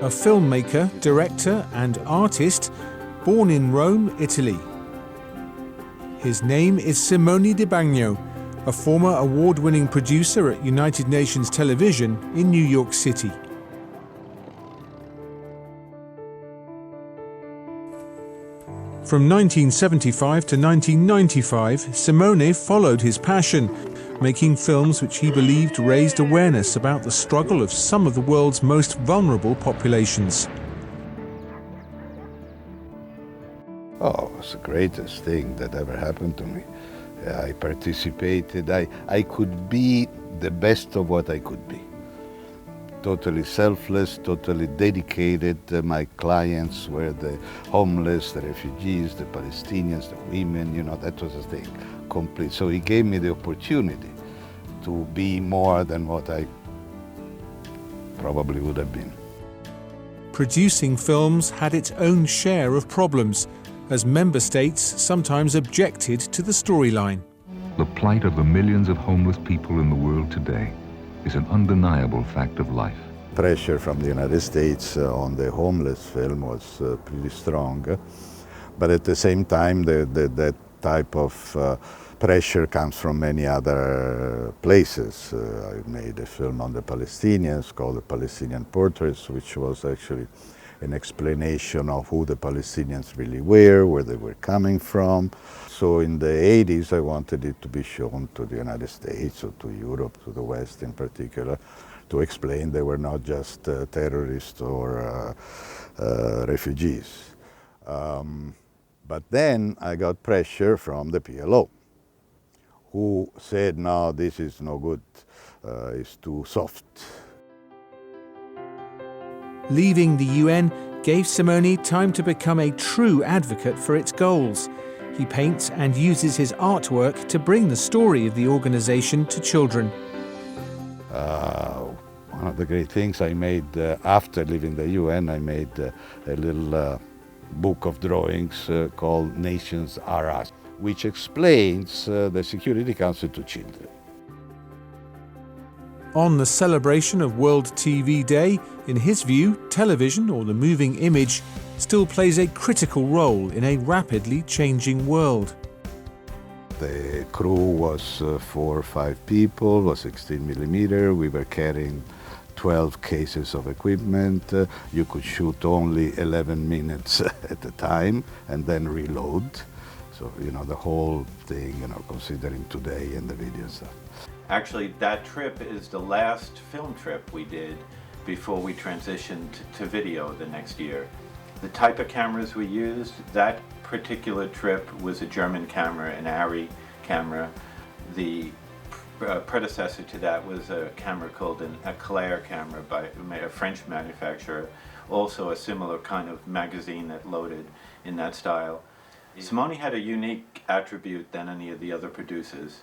a filmmaker, director and artist born in Rome, Italy. His name is Simone Dibagno, a former award-winning producer at United Nations Television in New York City. From 1975 to 1995, Simone followed his passion, making films which he believed raised awareness about the struggle of some of the world's most vulnerable populations. Oh, it was the greatest thing that ever happened to me. I participated, I could be the best of what I could be. Totally selfless, totally dedicated. My clients were the homeless, the refugees, the Palestinians, the women, that was the thing, complete. So he gave me the opportunity to be more than what I probably would have been. Producing films had its own share of problems, as member states sometimes objected to the storyline. The plight of the millions of homeless people in the world today is an undeniable fact of life. Pressure from the United States on the homeless film was pretty strong, but at the same time that type of pressure comes from many other places. I made a film on the Palestinians called The Palestinian Portraits, which was actually an explanation of who the Palestinians really were, where they were coming from. So in the 80s I wanted it to be shown to the United States or to Europe, to the West in particular, to explain they were not just terrorists or refugees. But then I got pressure from the PLO, who said, no, this is no good, it's too soft. Leaving the UN gave Simone time to become a true advocate for its goals. He paints and uses his artwork to bring the story of the organization to children. One of the great things I made after leaving the UN, I made a little book of drawings called Nations Are Us, which explains the Security Council to children. On the celebration of World TV Day, in his view, television, or the moving image, still plays a critical role in a rapidly changing world. The crew was 4 or 5 people, was 16 millimeter. We were carrying 12 cases of equipment. You could shoot only 11 minutes at a time and then reload. So, the whole thing, considering today and the video stuff. Actually, that trip is the last film trip we did before we transitioned to video the next year. The type of cameras we used, that particular trip was a German camera, an ARRI camera. The predecessor to that was a camera called an Eclair camera by a French manufacturer, also a similar kind of magazine that loaded in that style. Simone had a unique attribute than any of the other producers.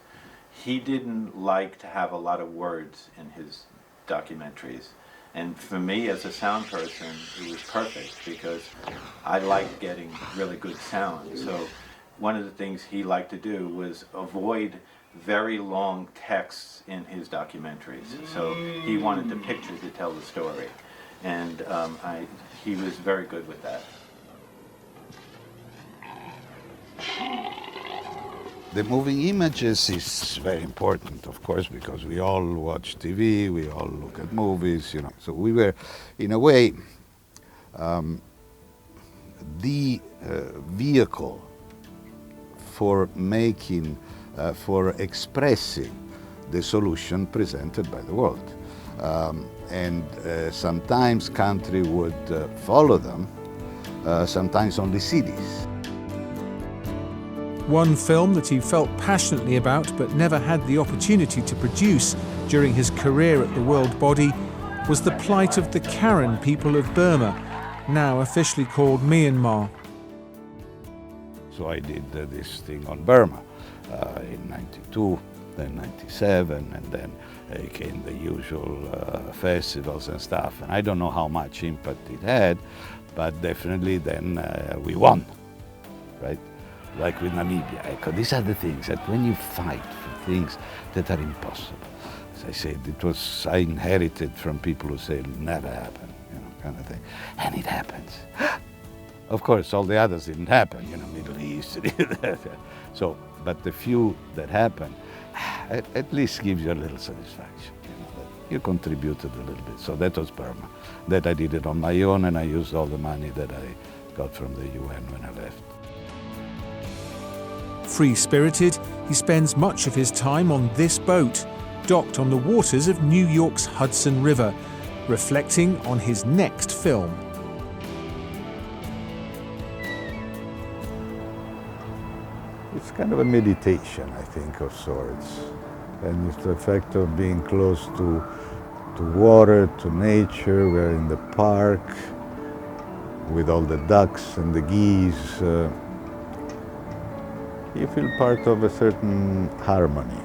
He didn't like to have a lot of words in his documentaries. And for me, as a sound person, it was perfect because I liked getting really good sound. So one of the things he liked to do was avoid very long texts in his documentaries. So he wanted the picture to tell the story. And he was very good with that. The moving images is very important, of course, because we all watch TV, we all look at movies, So we were, in a way, the vehicle for making, for expressing the solution presented by the world. And sometimes country would follow them, sometimes only cities. One film that he felt passionately about but never had the opportunity to produce during his career at the World Body was the plight of the Karen people of Burma, now officially called Myanmar. So I did this thing on Burma in '92, then '97, and then came the usual festivals and stuff. And I don't know how much impact it had, but definitely then we won, right? Like with Namibia. These are the things that when you fight for things that are impossible, as I said, I inherited from people who say it'll never happen. kind of thing. And it happens. Of course, all the others didn't happen, you know, Middle East. So, but the few that happen, at least gives you a little satisfaction, you know, that you contributed a little bit. So that was Burma. That I did it on my own, and I used all the money that I got from the UN when I left. Free-spirited, he spends much of his time on this boat, docked on the waters of New York's Hudson River, reflecting on his next film. It's kind of a meditation, I think, of sorts. And it's the fact of being close to water, to nature. We're in the park with all the ducks and the geese. You feel part of a certain harmony.